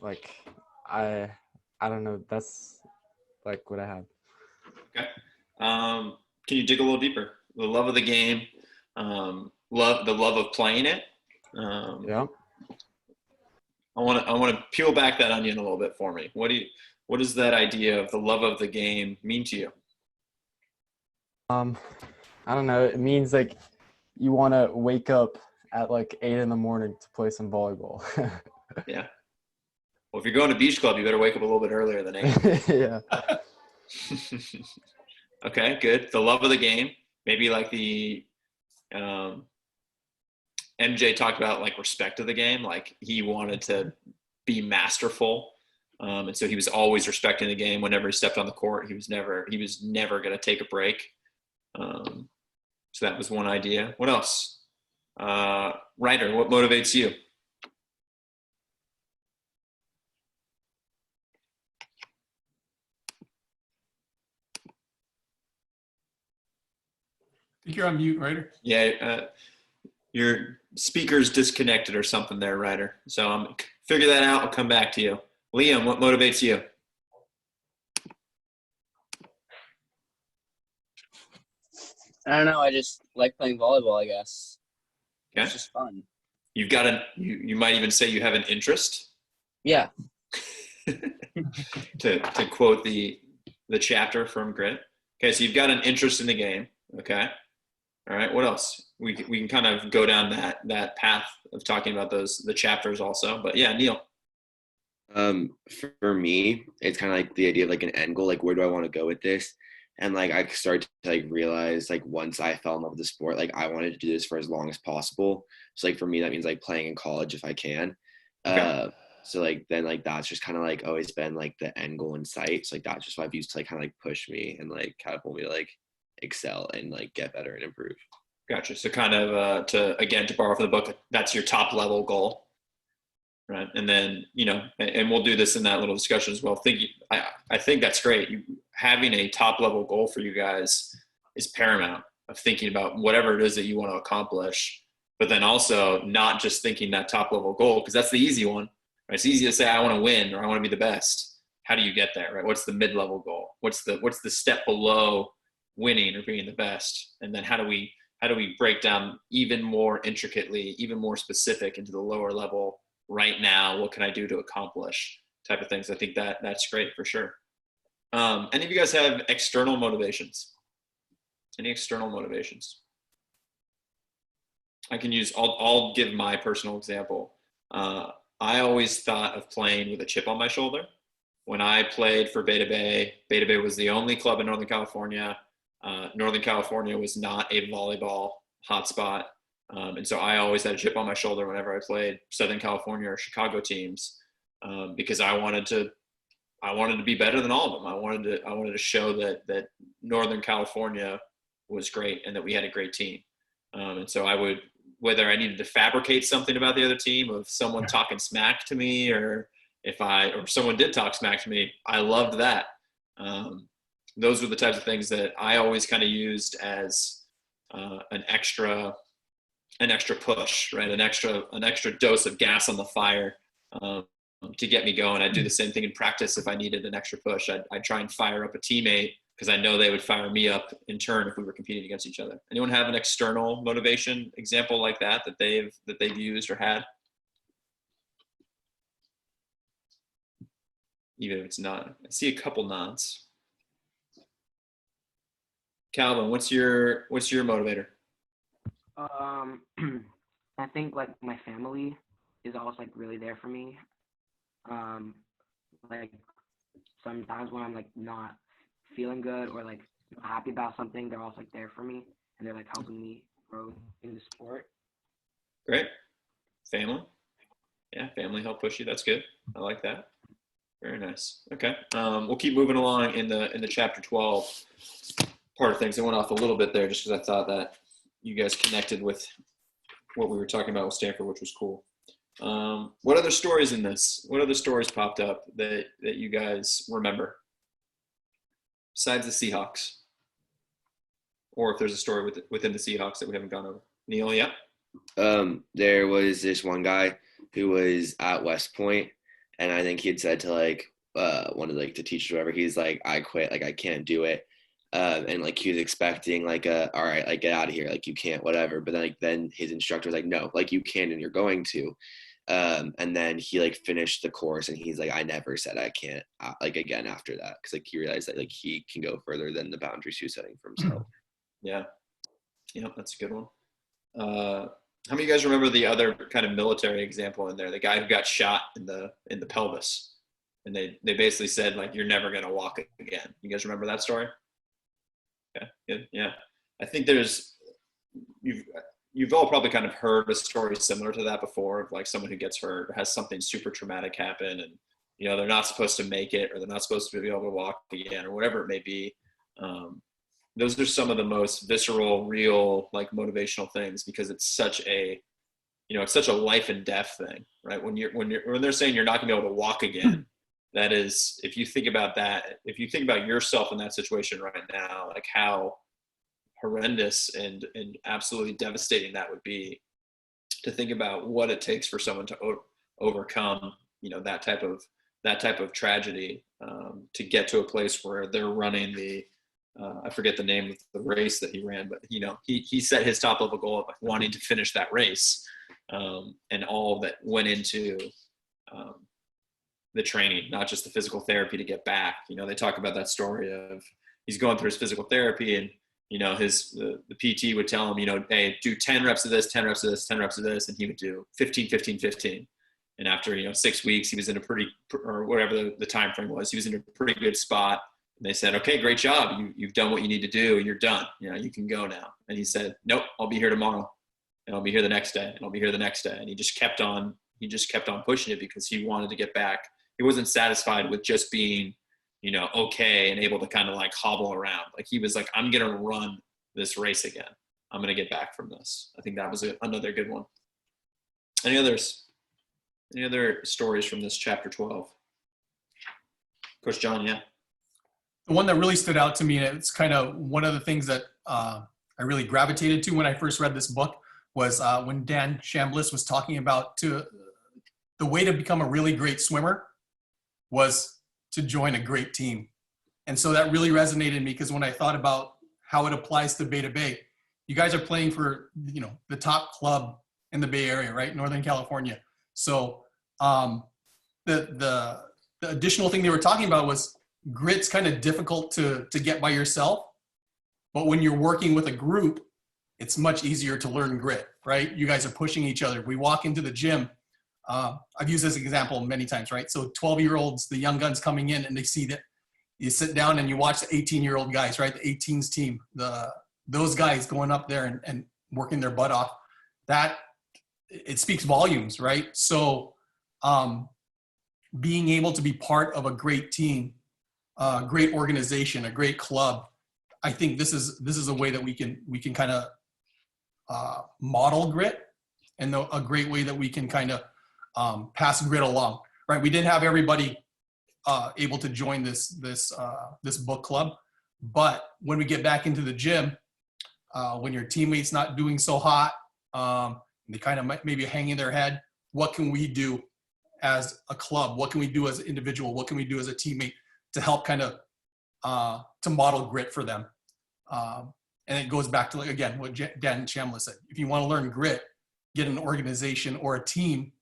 like I I don't know. That's like what I have. Okay. Can you dig a little deeper? The love of the game, love of playing it. Um, Yeah. I want to peel back that onion a little bit for me. What does that idea of the love of the game mean to you? Um, I don't know. It means like you want to wake up at like 8 in the morning to play some volleyball. Yeah. Well, if you're going to beach club, you better wake up a little bit earlier than 8. Yeah. Okay, good. The love of the game. Maybe like the um, MJ talked about like respect of the game. Like he wanted to be masterful, and so he was always respecting the game. Whenever he stepped on the court, he was never going to take a break. Um, so that was one idea. What else? Ryder, what motivates you? I think you're on mute, Ryder. Yeah, your speaker's disconnected or something there, Ryder. So figure that out. I'll come back to you. Liam, what motivates you? I don't know. I just like playing volleyball, I guess. Okay. It's just fun. You've got you might even say you have an interest. Yeah. to quote the chapter from Grit. Okay, so you've got an interest in the game. Okay. All right. What else? We can kind of go down that path of talking about the chapters also. But yeah, Neil. For me, it's kind of like the idea of like an end goal. Like, where do I want to go with this? And like I started to like realize like once I fell in love with the sport, like I wanted to do this for as long as possible. So like for me, that means like playing in college if I can. Okay. So like then like that's just kind of like always been like the end goal in sight. So like that's just what I've used to like kind of like push me and like catapult me to like excel and like get better and improve. Gotcha. So kind of to borrow from the book, that's your top level goal. Right. And then, and we'll do this in that little discussion as well. I think that's great. Having a top level goal for you guys is paramount of thinking about whatever it is that you want to accomplish, but then also not just thinking that top level goal, because that's the easy one. Right? It's easy to say, I want to win or I want to be the best. How do you get there? Right? What's the mid-level goal? What's the step below winning or being the best? And then how do we break down even more intricately, even more specific into the lower level right now? What can I do to accomplish type of things? I think that's great for sure. Any of you guys have external motivations? Any external motivations? I'll give my personal example. I always thought of playing with a chip on my shoulder. When I played for Beta Bay was the only club in Northern California. Northern California was not a volleyball hotspot. And so I always had a chip on my shoulder whenever I played Southern California or Chicago teams, because I wanted to be better than all of them. I wanted to show that Northern California was great and that we had a great team. And so I would, whether I needed to fabricate something about the other team of someone talking smack to me, or or someone did talk smack to me, I loved that. Those were the types of things that I always kind of used as an extra push, right? An extra dose of gas on the fire to get me going. I'd do the same thing in practice. If I needed an extra push, I'd try and fire up a teammate, because I know they would fire me up in turn if we were competing against each other. Anyone have an external motivation example like that they've used or had? Even if it's not, I see a couple nods. Calvin, what's your motivator? I think like my family is always like really there for me. Like sometimes when I'm like not feeling good or like not happy about something, they're always like there for me and they're like helping me grow in the sport. Great. Family. Yeah, family help push you. That's good. I like that. Very nice. Okay. We'll keep moving along in the chapter 12 part of things. I went off a little bit there just because I thought that you guys connected with what we were talking about with Stanford, which was cool. What other stories in this? What other stories popped up that you guys remember besides the Seahawks? Or if there's a story within the Seahawks that we haven't gone over. Neil, yeah? There was this one guy who was at West Point, And I think he had said to like one of like the teachers or whatever, he's like, I quit, like I can't do it. And like he was expecting like all right, like get out of here, like you can't, whatever. But then like then his instructor was like, no, like you can and you're going to. And then he like finished the course and he's like, I never said I can't like again after that, because like he realized that like he can go further than the boundaries he was setting for himself. Yeah, that's a good one. How many of you guys remember the other kind of military example in there? The guy who got shot in the pelvis, and they basically said like, you're never gonna walk again. You guys remember that story? Okay, good. Yeah, I think you've all probably kind of heard a story similar to that before, of like someone who gets hurt or has something super traumatic happen, and they're not supposed to make it, or they're not supposed to be able to walk again, or whatever it may be. Those are some of the most visceral, real, like motivational things, because it's such a life and death thing, right? When they're saying you're not gonna be able to walk again, that is, if you think about that, if you think about yourself in that situation right now, like how horrendous and absolutely devastating that would be, to think about what it takes for someone to overcome, that type of tragedy, to get to a place where they're running the, I forget the name of the race that he ran, but he set his top level goal of wanting to finish that race, and all that went into the training, not just the physical therapy to get back. They talk about that story of he's going through his physical therapy, and the PT would tell him, hey, do 10 reps of this, 10 reps of this, 10 reps of this, and he would do 15, 15, 15. And after 6 weeks, he was in a pretty, or whatever the time frame was, he was in a pretty good spot. And they said, okay, great job. You've done what you need to do. You're done. You can go now. And he said, nope, I'll be here tomorrow, and I'll be here the next day, and I'll be here the next day. And he just kept on pushing it, because he wanted to get back. He wasn't satisfied with just being, okay and able to kind of like hobble around. Like he was like, I'm going to run this race again. I'm going to get back from this. I think that was another good one. Any other stories from this chapter 12? Coach John, yeah. The one that really stood out to me, and it's kind of one of the things that I really gravitated to when I first read this book, was when Dan Chambliss was talking about the way to become a really great swimmer was to join a great team. And so that really resonated in me, because when I thought about how it applies to Bay to Bay, you guys are playing for, the top club in the Bay Area, right? Northern California. So the additional thing they were talking about was grit's kind of difficult to get by yourself, but when you're working with a group, it's much easier to learn grit, right? You guys are pushing each other. We walk into the gym. I've used this example many times, right? So 12-year-olds, the young guns coming in, and they see that you sit down and you watch the 18-year-old guys, right? The 18s team, those guys going up there and working their butt off. That it speaks volumes, right? So being able to be part of a great team, a great organization, a great club, I think this is a way that we can kind of model grit, and a great way that we can kind of pass grit along, right? We didn't have everybody able to join this book club, but when we get back into the gym, when your teammate's not doing so hot, they kind of maybe hanging their head, what can we do as a club? What can we do as an individual? What can we do as a teammate to help kind of to model grit for them? And it goes back to, like, again, what Dan Chambliss said. If you want to learn grit, get an organization or a team.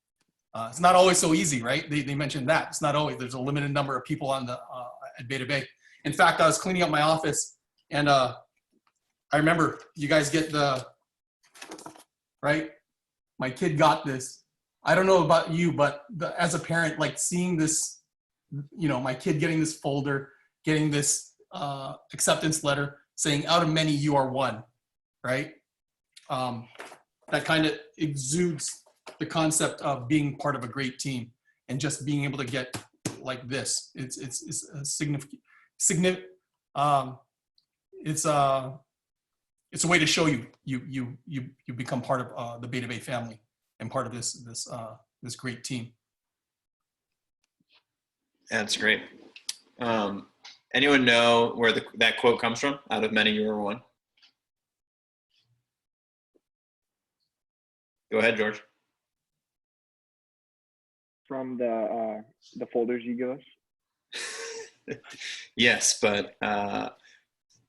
It's not always so easy, right? They mentioned that. It's not always. There's a limited number of people on at Bay to Bay. In fact, I was cleaning up my office, and I remember you guys get right? My kid got this. I don't know about you, but as a parent, like seeing this, my kid getting this folder, getting this acceptance letter saying, out of many, you are one, right? That kind of exudes the concept of being part of a great team, and just being able to get like this. It's a significant. It's a way to show you become part of the Bay to Bay family and part of this great team. That's great. Anyone know where that quote comes from? Out of many, you are one. Go ahead, George. from the folders you give us? Yes, but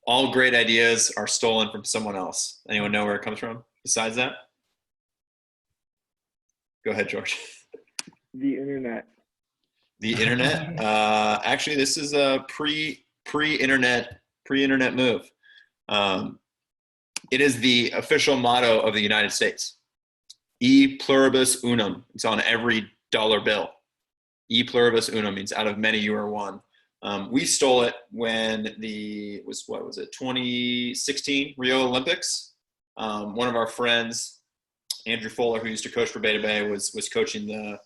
all great ideas are stolen from someone else. Anyone know where it comes from besides that? Go ahead, George. The internet. The internet. Actually, this is a pre-internet move. It is the official motto of the United States. E pluribus unum. It's on every dollar bill. E pluribus unum means out of many you are one. We stole it when 2016 Rio Olympics. One of our friends, Andrew Fuller, who used to coach for Beta Bay, was coaching the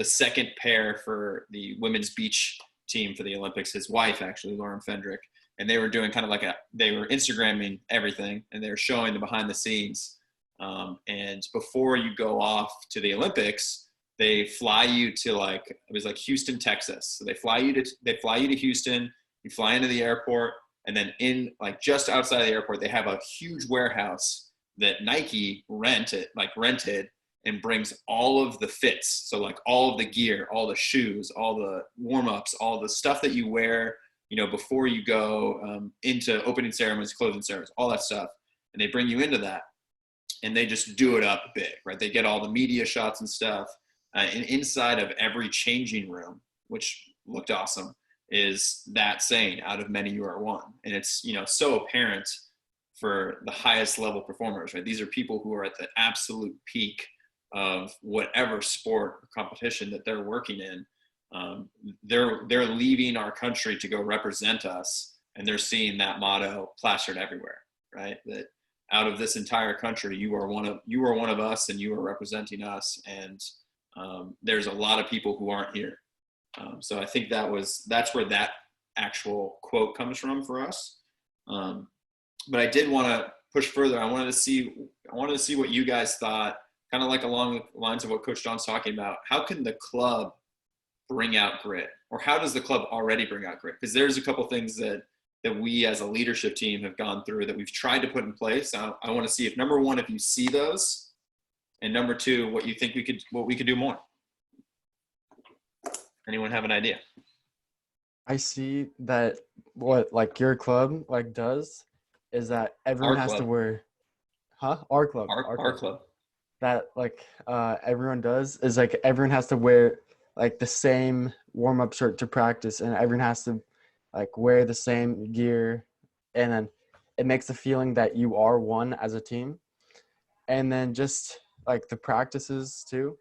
second pair for the women's beach team for the Olympics. His wife, actually, Lauren Fendrick, and they were doing kind of like they were Instagramming everything, and they were showing the behind the scenes. And before you go off to the Olympics, they fly you to it was like Houston, Texas. So they fly you to Houston. You fly into the airport, and then just outside of the airport, they have a huge warehouse that Nike rented and brings all of the fits. So like all of the gear, all the shoes, all the warm-ups, all the stuff that you wear, before you go into opening ceremonies, closing ceremonies, all that stuff. And they bring you into that, and they just do it up big, right? They get all the media shots and stuff. And inside of every changing room, which looked awesome, is that saying, out of many you are one. And it's, so apparent for the highest level performers, right? These are people who are at the absolute peak of whatever sport or competition that they're working in. They're leaving our country to go represent us, and they're seeing that motto plastered everywhere, right? That out of this entire country, you are one of us, and you are representing us. And there's a lot of people who aren't here. So I think that's where that actual quote comes from for us. But I did want to push further. I wanted to see what you guys thought, kind of like along the lines of what Coach John's talking about. How can the club bring out grit, or how does the club already bring out grit? Because there's a couple things that we as a leadership team have gone through that we've tried to put in place. I want to see if, number one, if you see those, and number two, what you think we could do more. Anyone have an idea? I see that what your club does is that everyone has to wear, our club. Our club. That everyone does is everyone has to wear the same warm-up shirt to practice, and everyone has to wear the same gear, and then it makes the feeling that you are one as a team. And then just the practices too,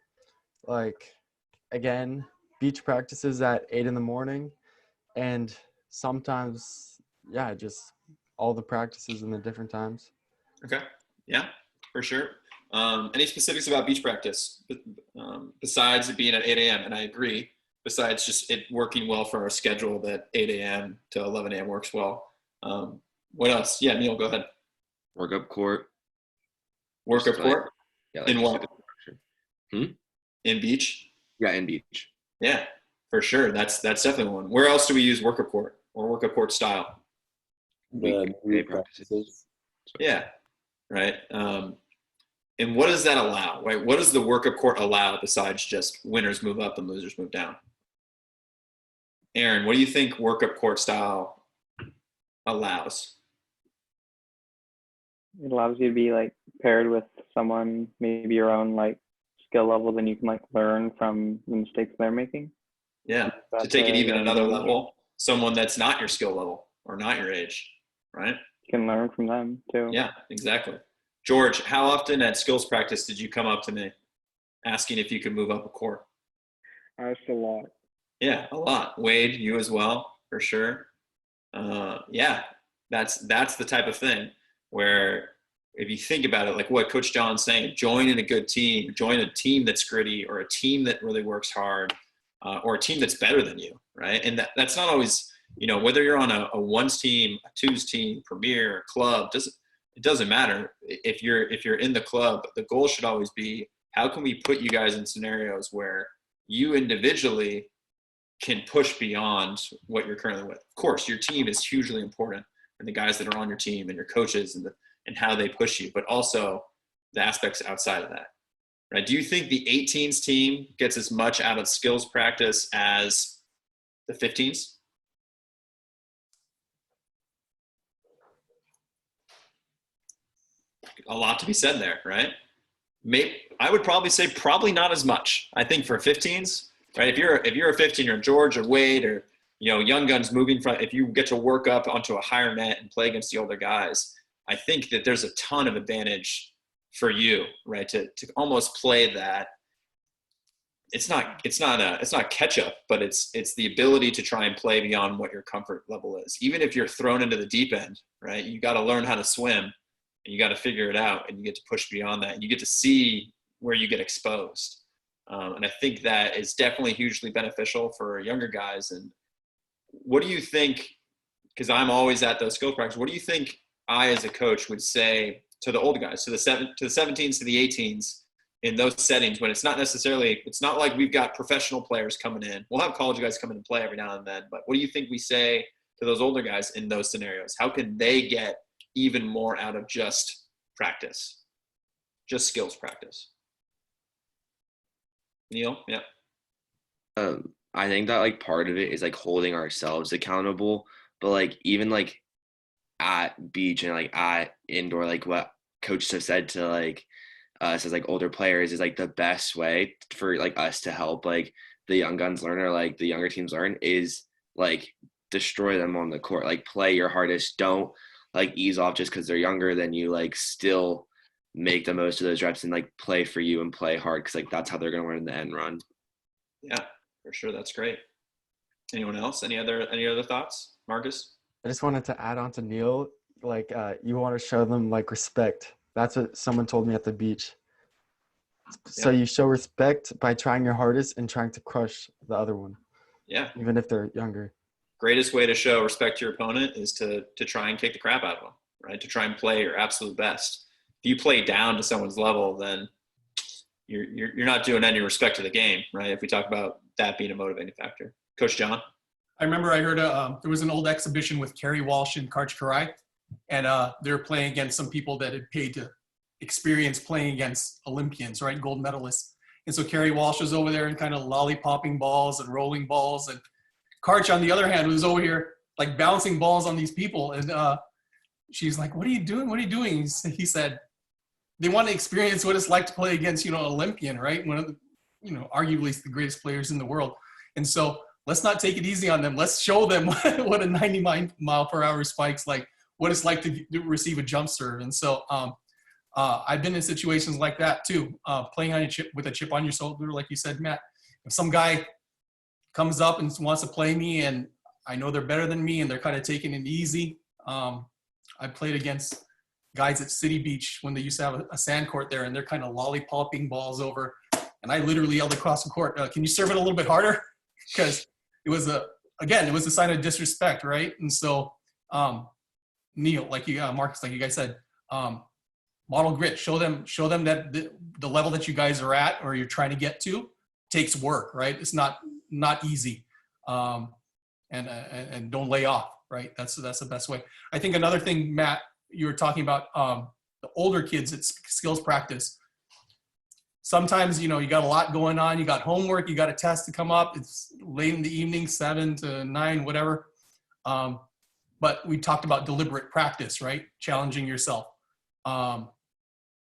again, beach practices at 8 a.m, and sometimes just all the practices in the different times. Okay. Yeah, for sure. Any specifics about beach practice besides it being at 8 a.m.? And I agree, besides just it working well for our schedule, that 8 a.m. to 11 a.m. works well. What else? Yeah, Neil, go ahead. Workup court. Workup court? Yeah. In what? In beach? Yeah, in beach. Yeah, for sure. That's definitely one. Where else do we use workup court or workup court style? Weekday practices. Yeah, right. And what does that allow, right? What does the workup court allow besides just winners move up and losers move down? Aaron, what do you think workup court style allows? It allows you to be paired with someone, maybe your own skill level, then you can learn from the mistakes they're making. Yeah, to take it even another level, someone that's not your skill level or not your age, right? You can learn from them too. Yeah, exactly. George, how often at skills practice did you come up to me asking if you could move up a court? That's a lot. Yeah, a lot. Wade, you as well, for sure. Yeah, that's the type of thing where if you think about it, what Coach John's saying, join in a good team, join a team that's gritty, or a team that really works hard, or a team that's better than you, right? And that's not always, whether you're on a ones team, a twos team, premier, club, it doesn't matter. If you're in the club, the goal should always be, how can we put you guys in scenarios where you individually can push beyond what you're currently with? Of course, your team is hugely important, and the guys that are on your team and your coaches and how they push you, but also the aspects outside of that, right? Do you think the 18s team gets as much out of skills practice as the 15s? A lot to be said there, right? I would probably say probably not as much. I think for 15s, right? If you're a 15 or George or Wade or young guns moving from, if you get to work up onto a higher net and play against the older guys, I think that there's a ton of advantage for you, right? To almost play that. It's not catch up, but it's the ability to try and play beyond what your comfort level is. Even if you're thrown into the deep end, right? You got to learn how to swim, and you got to figure it out, and you get to push beyond that, and you get to see where you get exposed. And I think that is definitely hugely beneficial for younger guys. And what do you think? Because I'm always at those skill practices. What do you think I, as a coach, would say to the older guys, to the 17s, to the 18s, in those settings when it's not like we've got professional players coming in. We'll have college guys come in and play every now and then, but what do you think we say to those older guys in those scenarios? How can they get even more out of just practice, just skills practice? Neil? Yeah. I think that like part of it is like holding ourselves accountable, but like even like at beach and like at indoor, like what coaches have said to like us as like older players is like the best way for like us to help like the young guns learn or like the younger teams learn is like destroy them on the court, like play your hardest. Don't like ease off just because they're younger than you, like still make the most of those reps and like play for you and play hard because like that's how they're going to learn the end run. Yeah, for sure. That's great. Anyone else? Any other thoughts? Marcus? I just wanted to add on to Neil, like you want to show them like respect. That's what someone told me at the beach. So you show respect by trying your hardest and trying to crush the other one. Yeah. Even if they're younger. Greatest way to show respect to your opponent is to try and kick the crap out of them, right? To try and play your absolute best. If you play down to someone's level, then you're not doing any respect to the game, right? If we talk about that being a motivating factor. Coach John? I remember I heard there was an old exhibition with Kerry Walsh and Karch Karai, and they were playing against some people that had paid to experience playing against Olympians, right, gold medalists. And so Kerry Walsh was over there and kind of lollipopping balls and rolling balls, and Karch, on the other hand, was over here like bouncing balls on these people. And she's like, "What are you doing? What are you doing?" He said, "They want to experience what it's like to play against, Olympian, right? One of the, arguably the greatest players in the world. And so let's not take it easy on them. Let's show them what a 90-mile-per-hour spike's like, what it's like to receive a jump serve." And so I've been in situations like that too, playing on with a chip on your shoulder, like you said, Matt. If some guy comes up and wants to play me and I know they're better than me and they're kind of taking it easy. I played against guys at City Beach when they used to have a sand court there, and they're kind of lollipopping balls over. And I literally yelled across the court, "Can you serve it a little bit harder?" Because it was a sign of disrespect, right? And so, Neil, Marcus, like you guys said, model grit. Show them that the level that you guys are at or you're trying to get to takes work, right? It's not easy, and don't lay off, right? That's the best way. I think another thing, Matt, you were talking about the older kids at skills practice. Sometimes, you got a lot going on. You got homework, you got a test to come up. It's late in the evening, 7 to 9, whatever. But we talked about deliberate practice, right? Challenging yourself.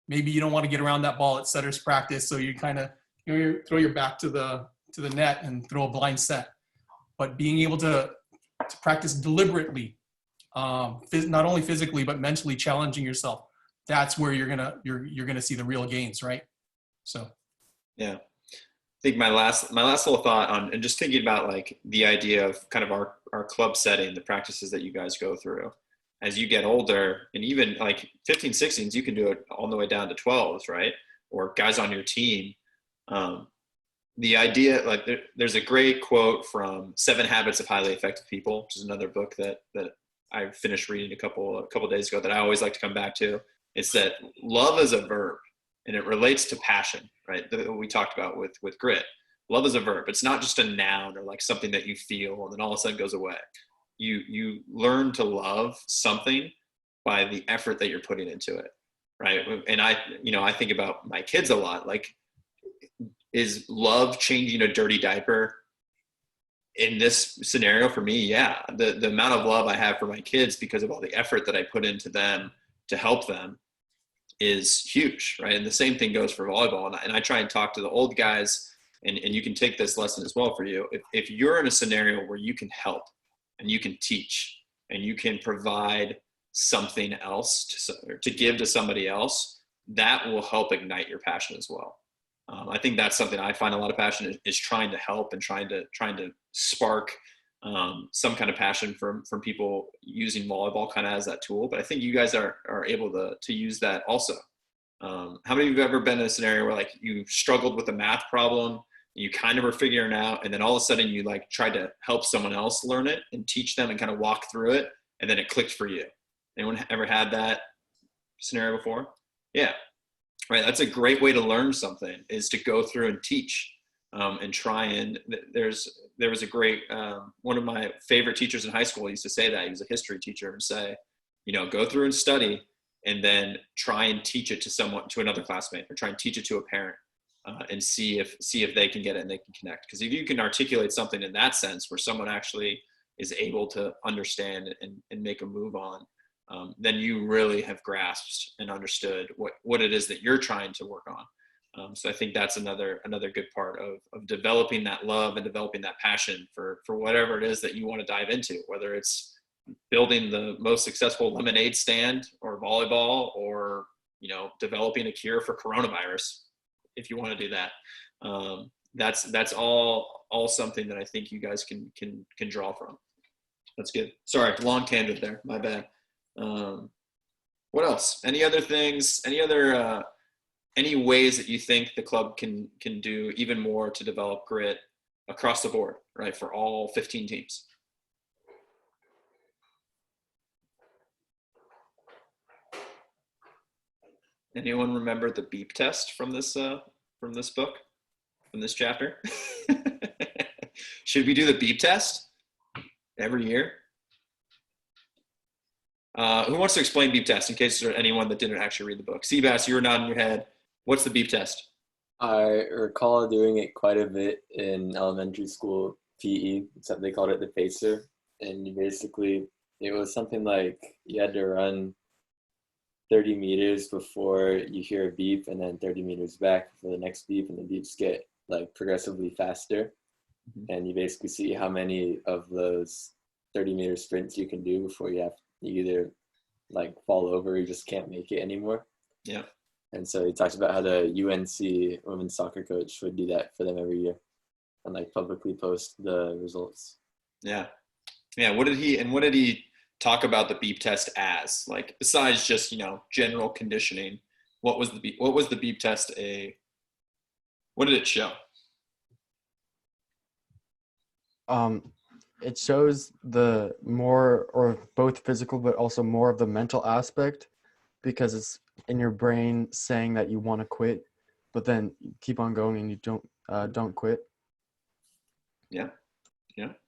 Maybe you don't want to get around that ball at setter's practice, so you kind of you throw your back to the net and throw a blind set. But being able to practice deliberately, not only physically but mentally challenging yourself, that's where you're gonna see the real gains, right? So, yeah. I think my last little thought on, and just thinking about like the idea of kind of our club setting, the practices that you guys go through as you get older, and even like 15, 16s, you can do it all the way down to 12s, right? Or guys on your team. The idea, like there's a great quote from 7 Habits of Highly Effective People, which is another book that I finished reading a couple days ago that I always like to come back to. It's that love is a verb, and it relates to passion, right? That we talked about with grit. Love is a verb. It's not just a noun or like something that you feel and then all of a sudden goes away. You learn to love something by the effort that you're putting into it, right? And I think about my kids a lot. Like is love changing a dirty diaper in this scenario for me? Yeah. The amount of love I have for my kids because of all the effort that I put into them to help them is huge, right? And the same thing goes for volleyball. And I try and talk to the old guys, and you can take this lesson as well for you. If you're in a scenario where you can help and you can teach and you can provide something else to give to somebody else, that will help ignite your passion as well. I think that's something I find a lot of passion is trying to help and trying to spark some kind of passion from people using volleyball kind of as that tool. But I think you guys are able to use that also. How many of you have ever been in a scenario where like you struggled with a math problem, you kind of were figuring it out, and then all of a sudden you like tried to help someone else learn it and teach them and kind of walk through it, and then it clicked for you? Anyone ever had that scenario before? Yeah. Right. That's a great way to learn something, is to go through and teach and try. And there was a great, one of my favorite teachers in high school used to say that. He was a history teacher, and say, go through and study and then try and teach it to another classmate, or try and teach it to a parent and see if they can get it and they can connect. Because if you can articulate something in that sense where someone actually is able to understand and make a move on, then you really have grasped and understood what it is that you're trying to work on. So I think that's another good part of developing that love and developing that passion for whatever it is that you want to dive into, whether it's building the most successful lemonade stand or volleyball, or developing a cure for coronavirus, if you want to do that. That's all something that I think you guys can draw from. That's good. Sorry, long tangent there. My bad. What else? Any other things? Any ways that you think the club can do even more to develop grit across the board, right, for all 15 teams? Anyone remember the beep test from this book, from this chapter? Should we do the beep test every year? Who wants to explain beep test in case there's anyone that didn't actually read the book? Sebastian, you were nodding your head. What's the beep test? I recall doing it quite a bit in elementary school PE, except they called it the pacer. And it was something like you had to run 30 meters before you hear a beep, and then 30 meters back for the next beep, and the beeps get like progressively faster. Mm-hmm. And you basically see how many of those 30-meter sprints you can do before you either like fall over or you just can't make it anymore. Yeah. And so he talks about how the UNC women's soccer coach would do that for them every year and like publicly post the results. Yeah. Yeah. What did he talk about the beep test as? Like, besides just, general conditioning, what was the beep test what did it show? It shows the more, or both physical, but also more of the mental aspect, because it's in your brain saying that you want to quit, but then you keep on going and you don't quit. Yeah,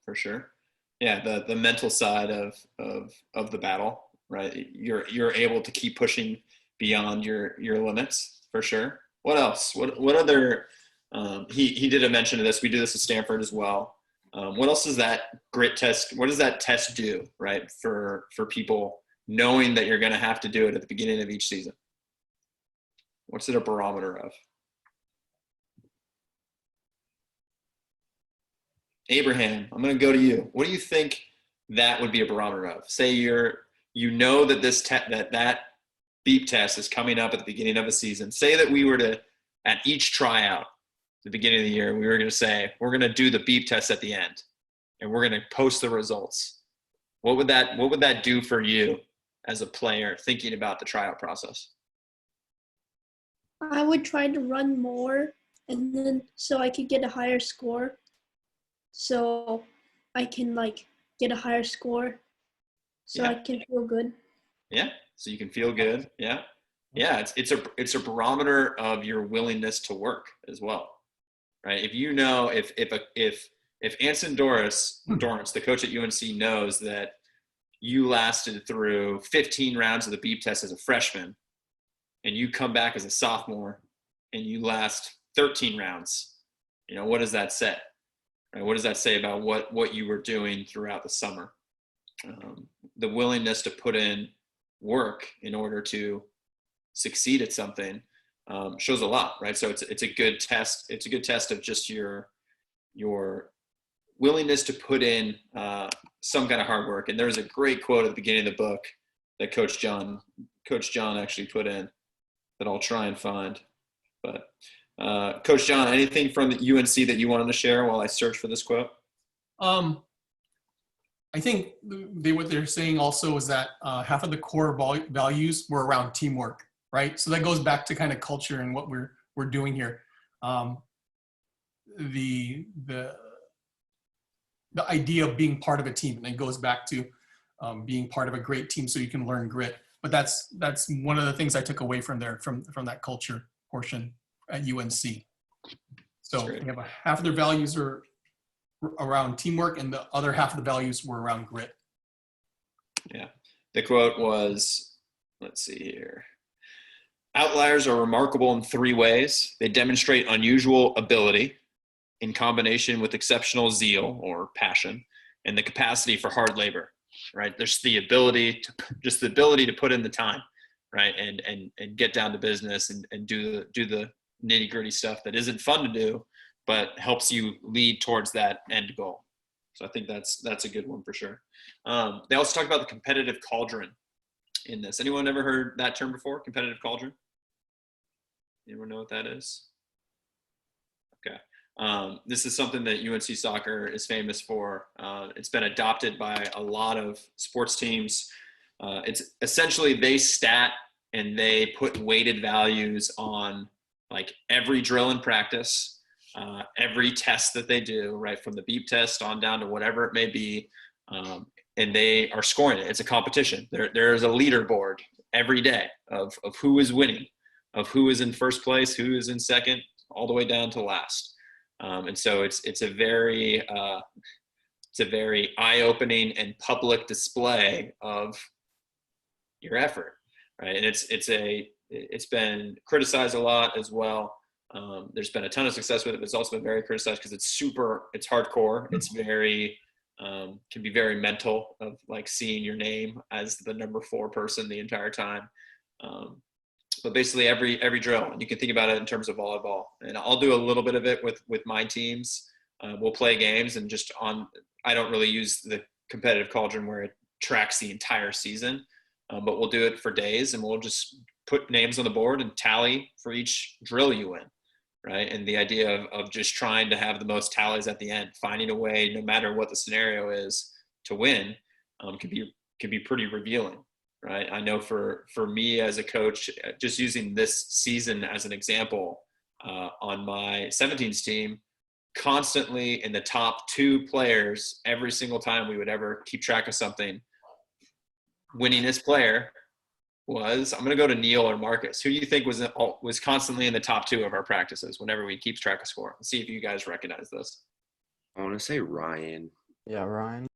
for sure. Yeah, the mental side of the battle, right? You're able to keep pushing beyond your limits, for sure. What else? What other? He did a mention of this. We do this at Stanford as well. What else does that grit test? What does that test do, right, for people knowing that you're going to have to do it at the beginning of each season? What's it a barometer of? Abraham, I'm going to go to you. What do you think that would be a barometer of? Say that that beep test is coming up at the beginning of a season. Say that we were to, at each tryout, the beginning of the year, we were going to say, we're going to do the beep test at the end, and we're going to post the results. What would that do for you as a player thinking about the tryout process? I would try to run more, and then so I could get a higher score. So I can get a higher score, so I can feel good. Yeah. So you can feel good. Yeah. Yeah. It's a barometer of your willingness to work as well. Right. If Anson Dorrance, the coach at UNC, knows that you lasted through 15 rounds of the beep test as a freshman, and you come back as a sophomore and you last 13 rounds What does that say? Right? What does that say about what you were doing throughout the summer? The willingness to put in work in order to succeed at something shows a lot, right? So it's a good test. It's a good test of just your willingness to put in some kind of hard work. And there's a great quote at the beginning of the book that Coach John actually put in that I'll try and find. But Coach John, anything from the UNC that you wanted to share while I search for this quote? I think what they're saying also is that half of the core values were around teamwork, right? So that goes back to kind of culture and what we're doing here. The idea of being part of a team, and it goes back to being part of a great team so you can learn grit. But that's one of the things I took away from there, from that culture portion at UNC. So they have half of their values are around teamwork, and the other half of the values were around grit. Yeah. The quote was, let's see here. Outliers are remarkable in 3 ways. They demonstrate unusual ability in combination with exceptional zeal or passion and the capacity for hard labor, right? There's the ability to put in the time, right? And get down to business and do the nitty gritty stuff that isn't fun to do, but helps you lead towards that end goal. So I think that's a good one for sure. They also talk about the competitive cauldron in this. Anyone ever heard that term before? Competitive cauldron? Anyone know what that is? Okay. This is something that UNC soccer is famous for. It's been adopted by a lot of sports teams. It's essentially they stat and they put weighted values on like every drill in practice, every test that they do, right, from the beep test on down to whatever it may be, and they are scoring it. It's a competition. There is a leaderboard every day of who is winning, of who is in first place, who is in second, all the way down to last. And so it's a very eye-opening and public display of your effort, right? And it's been criticized a lot as well. There's been a ton of success with it, but it's also been very criticized because it's hardcore. It's very can be very mental, of like seeing your name as the number 4 person the entire time. But basically every drill, and you can think about it in terms of volleyball. And I'll do a little bit of it with my teams. We'll play games and I don't really use the competitive cauldron where it tracks the entire season, but we'll do it for days and we'll just put names on the board and tally for each drill you win, right? And the idea of just trying to have the most tallies at the end, finding a way, no matter what the scenario is, to win, can be pretty revealing. Right. I know for me as a coach, just using this season as an example, on my 17s team, constantly in the top 2 players, every single time we would ever keep track of something, winningest player was, I'm going to go to Neil or Marcus. Who do you think was constantly in the top 2 of our practices whenever we keep track of score? Let's see if you guys recognize this. I want to say Ryan. Yeah, Ryan.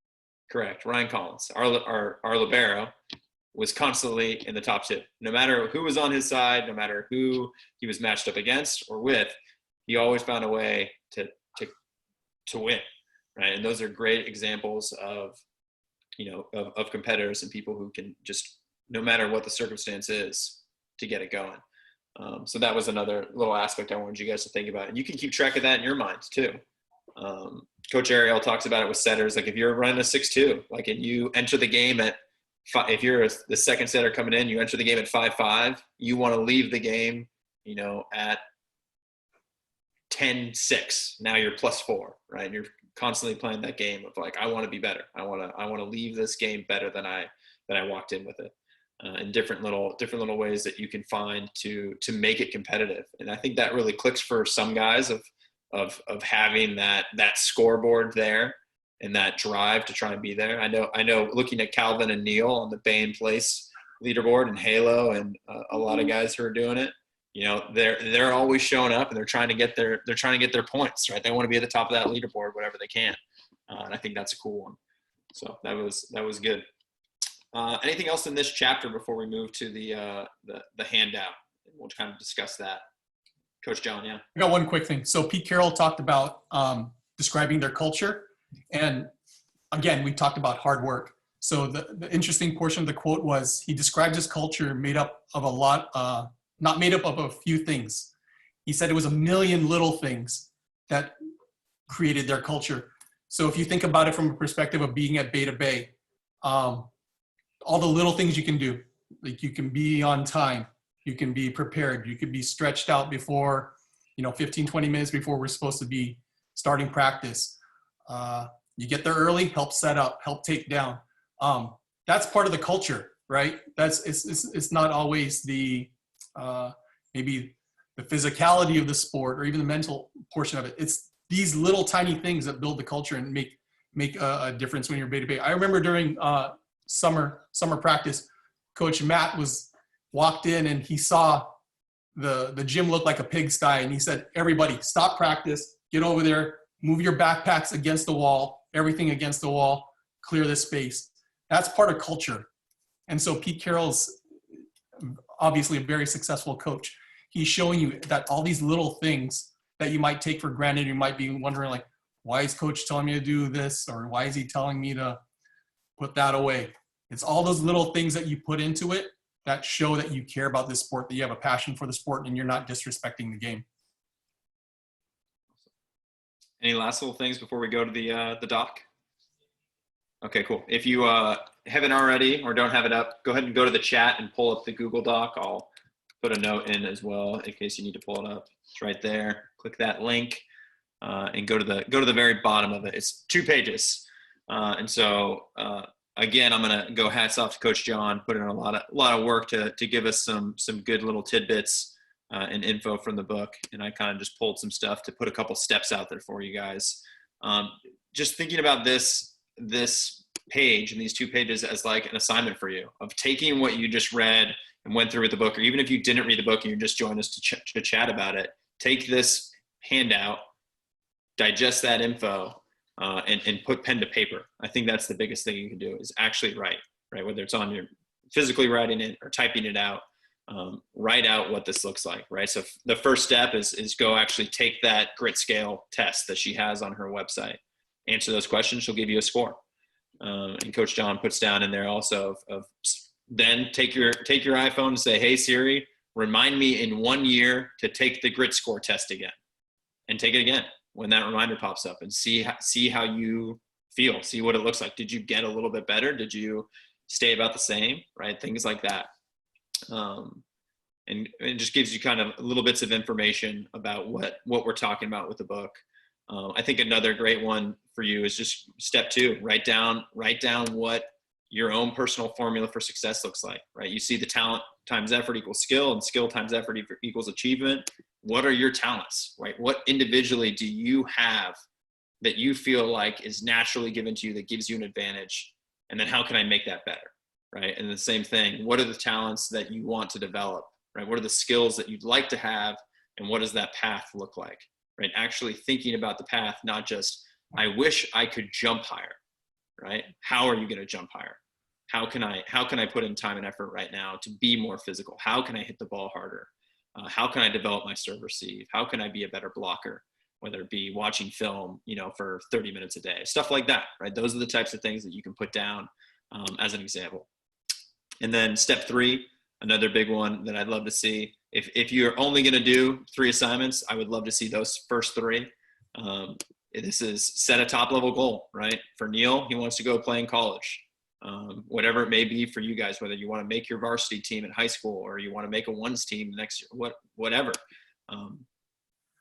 Correct. Ryan Collins, our libero, was constantly in the top 2. No matter who was on his side, no matter who he was matched up against or with, he always found a way to win, right? And those are great examples of competitors and people who can just, no matter what the circumstance is, to get it going. So that was another little aspect I wanted you guys to think about. And you can keep track of that in your minds too. Coach Ariel talks about it with setters. Like if you're running a 6-2, like, and you enter the game at if you're the second setter coming in, you enter the game at 5-5, you want to leave the game, at 10-6. Now you're +4, right? And you're constantly playing that game of like, I want to be better. I want to leave this game better than I walked in with it. And different little ways that you can find to make it competitive. And I think that really clicks for some guys of having that scoreboard there and that drive to try and be there. I know looking at Calvin and Neil on the Bay Place leaderboard and Halo and a lot of guys who are doing it, they're always showing up and they're trying to get their points, right? They want to be at the top of that leaderboard, whatever they can. And I think that's a cool one. So that was good. Anything else in this chapter before we move to the handout? We'll kind of discuss that. Coach John, yeah. I got one quick thing. So Pete Carroll talked about describing their culture. And again, we talked about hard work. So the interesting portion of the quote was, he described his culture made up of a lot, not made up of a few things. He said it was a million little things that created their culture. So if you think about it from a perspective of being at Beta Bay, all the little things you can do, like you can be on time, you can be prepared, you could be stretched out before, 15, 20 minutes before we're supposed to be starting practice. You get there early, help set up, help take down. That's part of the culture, right? It's not always the maybe the physicality of the sport or even the mental portion of it. It's these little tiny things that build the culture and make a difference when you're Beta Bay. I remember during summer practice, Coach Matt walked in and he saw the gym look like a pigsty, and he said, "Everybody, stop practice, get over there, move your backpacks against the wall, everything against the wall, clear the space." That's part of culture. And so Pete Carroll's obviously a very successful coach. He's showing you that all these little things that you might take for granted, you might be wondering, like, why is coach telling me to do this? Or why is he telling me to put that away? It's all those little things that you put into it that show that you care about this sport, that you have a passion for the sport, and you're not disrespecting the game. Any last little things before we go to the doc? Okay, cool. If you haven't already or don't have it up, go ahead and go to the chat and pull up the Google Doc. I'll put a note in as well in case you need to pull it up. It's right there. Click that link and go to the very bottom of it. It's 2 pages, and so again, I'm gonna go hats off to Coach John. Put in a lot of work to give us some good little tidbits and info from the book, and I kind of just pulled some stuff to put a couple steps out there for you guys. Just thinking about this page and these 2 pages as like an assignment for you of taking what you just read and went through with the book, or even if you didn't read the book and you just joined us to chat about it, take this handout, digest that info, and put pen to paper. I think that's the biggest thing you can do is actually write, whether it's on your physically writing it or typing it out. Write out what this looks like, right? So the first step is go actually take that grit scale test that she has on her website. Answer those questions, she'll give you a score. And Coach John puts down in there also of then take your iPhone and say, "Hey Siri, remind me in 1 year to take the grit score test again," and take it again when that reminder pops up, and see how you feel, see what it looks like. Did you get a little bit better? Did you stay about the same, right? Things like that. And it just gives you kind of little bits of information about what we're talking about with the book. I think another great one for you is just step 2, write down what your own personal formula for success looks like, right? You see the talent times effort equals skill, and skill times effort equals achievement. What are your talents, right? What individually do you have that you feel like is naturally given to you that gives you an advantage? And then how can I make that better, right? And the same thing, what are the talents that you want to develop, right? What are the skills that you'd like to have, and what does that path look like, right? Actually thinking about the path, not just, I wish I could jump higher, right? How are you going to jump higher? How can I put in time and effort right now to be more physical? How can I hit the ball harder? How can I develop my serve receive? How can I be a better blocker? Whether it be watching film, for 30 minutes a day, stuff like that, right? Those are the types of things that you can put down as an example. And then step 3, another big one that I'd love to see. If you're only going to do 3 assignments, I would love to see those first 3. This is set a top level goal, right? For Neil, he wants to go play in college. Whatever it may be for you guys, whether you want to make your varsity team in high school or you want to make a ones team next year, whatever.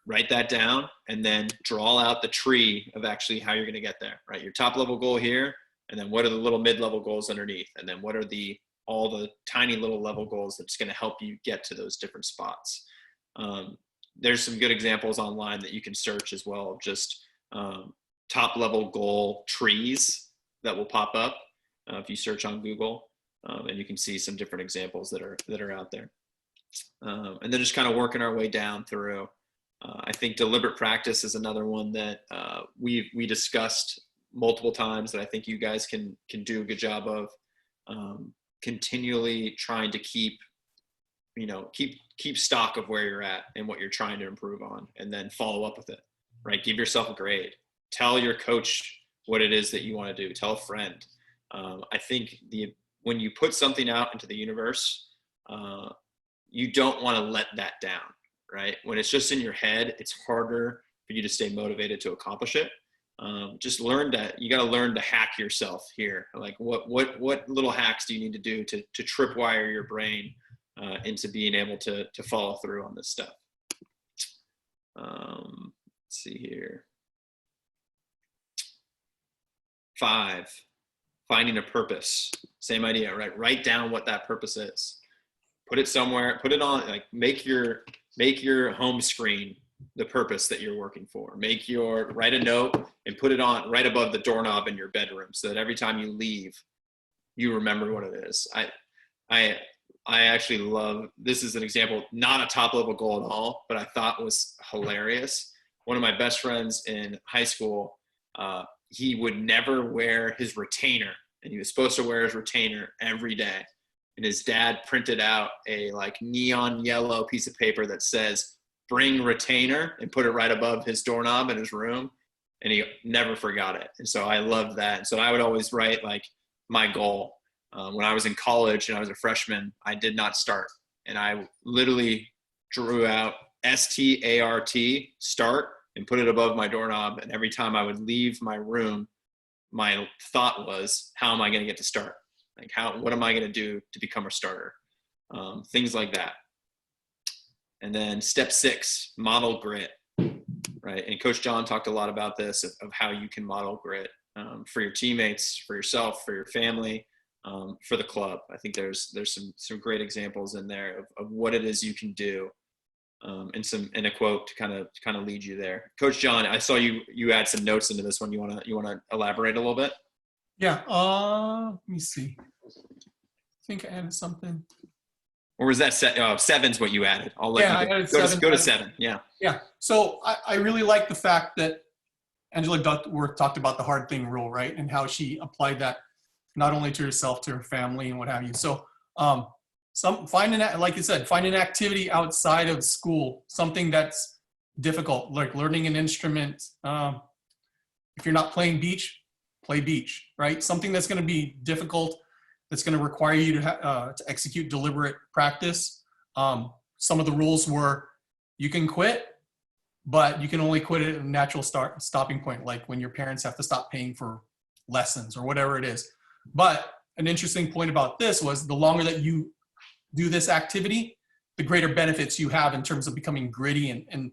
Write that down and then draw out the tree of actually how you're going to get there, right? Your top level goal here, and then what are the little mid-level goals underneath? And then what are all the tiny little level goals that's going to help you get to those different spots? There's some good examples online that you can search as well of just top level goal trees that will pop up if you search on Google, and you can see some different examples that are out there. And then just kind of working our way down through. I think deliberate practice is another one that we discussed multiple times that I think you guys can do a good job of, continually trying to keep keep stock of where you're at and what you're trying to improve on, and then follow up with it, right? Give yourself a grade. Tell your coach what it is that you want to do. Tell a friend. I think when you put something out into the universe, you don't want to let that down, right? When it's just in your head, it's harder for you to stay motivated to accomplish it. Just learn that you got to learn to hack yourself here. Like what little hacks do you need to do to tripwire your brain into being able to follow through on this stuff? Let's see here. 5, finding a purpose. Same idea, right? Write down what that purpose is. Put it somewhere, put it on, like make your home screen the purpose that you're working for. Write a note and put it on right above the doorknob in your bedroom so that every time you leave, you remember what it is. I actually love, this is an example, not a top level goal at all, but I thought was hilarious. One of my best friends in high school, he would never wear his retainer, and he was supposed to wear his retainer every day. And his dad printed out a like neon yellow piece of paper that says, "Bring retainer," and put it right above his doorknob in his room. And he never forgot it. And so I loved that. And so I would always write like my goal. When I was in college and I was a freshman, I did not start. And I literally drew out START, start, and put it above my doorknob. And every time I would leave my room, my thought was, how am I going to get to start? Like what am I going to do to become a starter? Things like that. And then step 6, model grit, right? And Coach John talked a lot about this, of how you can model grit for your teammates, for yourself, for your family, for the club. I think there's some great examples in there of what it is you can do, and a quote to kind of lead you there. Coach John, I saw you add some notes into this one. You want to elaborate a little bit? Yeah. Let me see. I think I added something. Or was that 7's what you added? I'll let I added 7. Go to 7. Yeah. Yeah. So I really like the fact that Angela Duckworth talked about the hard thing rule, right? And how she applied that not only to herself, to her family and what have you. So find an activity outside of school, something that's difficult, like learning an instrument. If you're not playing beach, play beach, right? Something that's going to be difficult, that's going to require you to execute deliberate practice. Some of the rules were you can quit, but you can only quit at a natural stopping point, like when your parents have to stop paying for lessons or whatever it is. But an interesting point about this was the longer that you do this activity, the greater benefits you have in terms of becoming gritty. And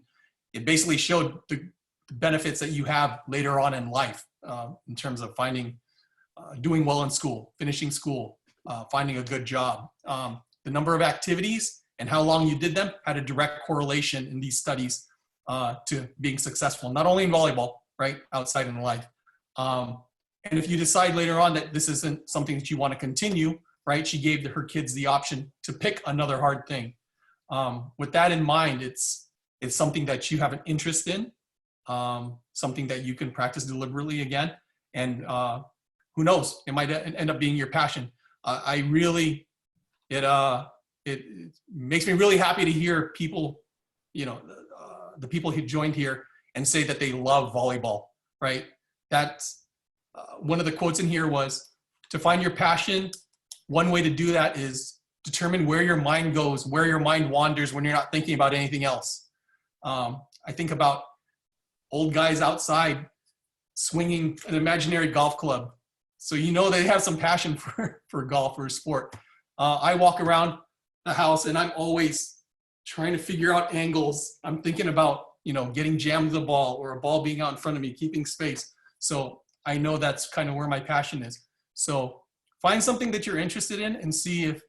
it basically showed the benefits that you have later on in life in terms of doing well in school, finishing school, finding a good job. The number of activities and how long you did them had a direct correlation in these studies to being successful, not only in volleyball, right, outside in life. And if you decide later on that this isn't something that you want to continue, right, she gave her kids the option to pick another hard thing. With that in mind, it's something that you have an interest in, something that you can practice deliberately again. And who knows, it might end up being your passion. It makes me really happy to hear people, the people who joined here and say that they love volleyball, right? That's one of the quotes in here was, to find your passion, one way to do that is determine where your mind goes, where your mind wanders when you're not thinking about anything else. I think about old guys outside swinging an imaginary golf club. So they have some passion for golf or sport. I walk around the house and I'm always trying to figure out angles. I'm thinking about, getting jammed the ball or a ball being out in front of me, keeping space. So I know that's kind of where my passion is. So find something that you're interested in and see if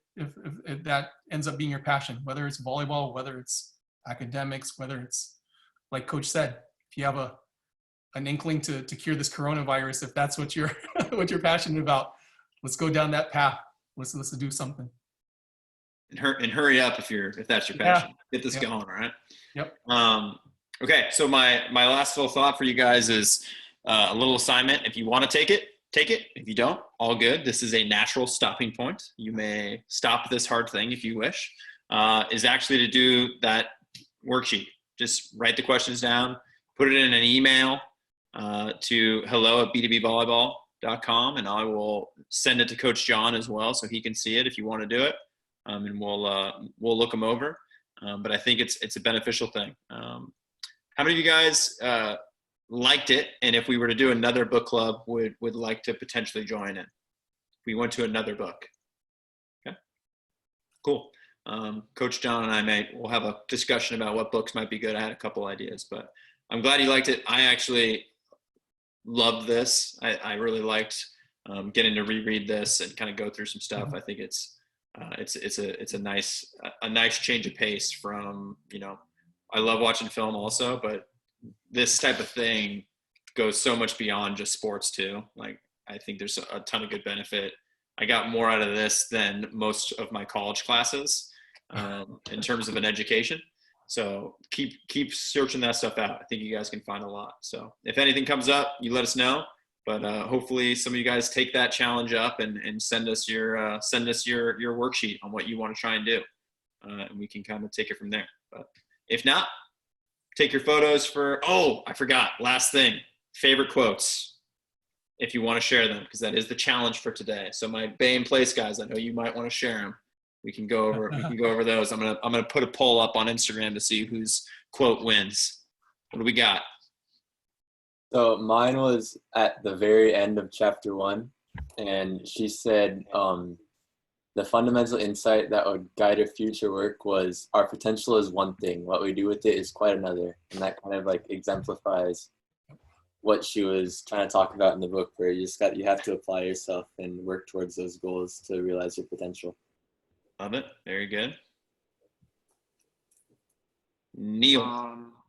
that ends up being your passion, whether it's volleyball, whether it's academics, whether it's, like Coach said, if you have an inkling to cure this coronavirus, if that's what you're what you're passionate about, let's go down that path. Let's do something. And hurry up if that's your passion. Get this going, all right? Yep. Okay, so my last little thought for you guys is a little assignment. If you want to take it. If you don't, all good. This is a natural stopping point. You may stop this hard thing if you wish. is actually to do that worksheet. Just write the questions down, put it in an email to hello@b2bvolleyball.com, and I will send it to Coach John as well, so he can see it if you want to do it, and we'll look them over. But I think it's a beneficial thing. How many of you guys liked it, and if we were to do another book club, would like to potentially join in? If we went to another book. Okay, cool. Coach John and we'll have a discussion about what books might be good. I had a couple ideas, but I'm glad you liked it. I actually loved this. I really liked getting to reread this and kind of go through some stuff. I think it's a nice change of pace from, I love watching film also, but this type of thing goes so much beyond just sports too. Like, I think there's a ton of good benefit. I got more out of this than most of my college classes in terms of an education. So keep searching that stuff out. I think you guys can find a lot. So if anything comes up, you let us know. But hopefully some of you guys take that challenge up and send us your worksheet on what you want to try and do, and we can kind of take it from there. But if not, take your photos for. Oh, I forgot. Last thing, favorite quotes. If you want to share them, because that is the challenge for today. So my Bay and Place guys, I know you might want to share them. We can go over those. I'm gonna put a poll up on Instagram to see whose quote wins. What do we got? So mine was at the very end of chapter 1, and she said the fundamental insight that would guide her future work was our potential is one thing, what we do with it is quite another. And that kind of like exemplifies what she was trying to talk about in the book, where you have to apply yourself and work towards those goals to realize your potential. Love it. Very good. Neil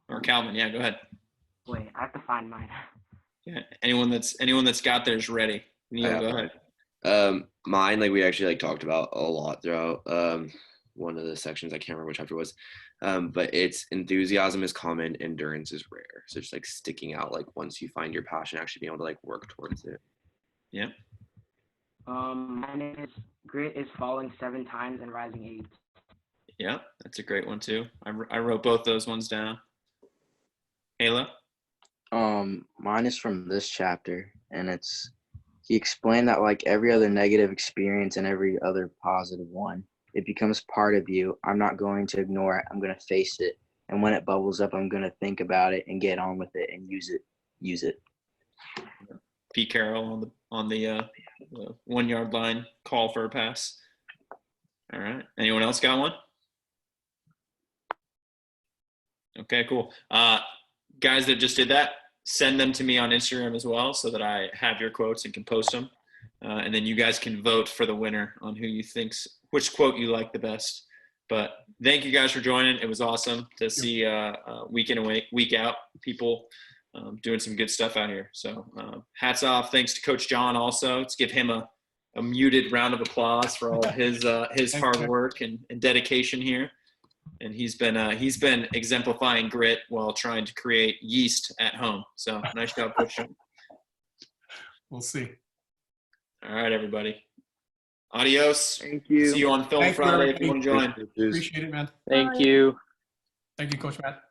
or Calvin, yeah, go ahead. Wait, I have to find mine. Yeah, anyone that's got theirs ready. Neil, go ahead. Mine, like we actually talked about a lot throughout one of the sections. I can't remember which chapter it was, but it's enthusiasm is common, endurance is rare. So just sticking out, once you find your passion, actually being able to work towards it. Yeah. Mine is grit is falling 7 times and rising 8. Yeah, that's a great one too. I wrote both those ones down. Halo? Mine is from this chapter, and he explained that every other negative experience and every other positive one, it becomes part of you. I'm not going to ignore it. I'm going to face it. And when it bubbles up, I'm going to think about it and get on with it and use it. Pete Carroll on the 1 yard line call for a pass. All right. Anyone else got one? Okay, cool. Guys that just did that, send them to me on Instagram as well, so that I have your quotes and can post them. And then you guys can vote for the winner on which quote you like the best. But thank you guys for joining. It was awesome to see week in and week out people doing some good stuff out here. So hats off. Thanks to Coach John also. Let's give him a muted round of applause for all of his hard work and dedication here. And he's been exemplifying grit while trying to create yeast at home. So nice job, Coach John. We'll see. All right, everybody. Adios. Thank you. See you on Film Friday if you want to join. Appreciate it, man. Thank you. Thank you, Coach Matt.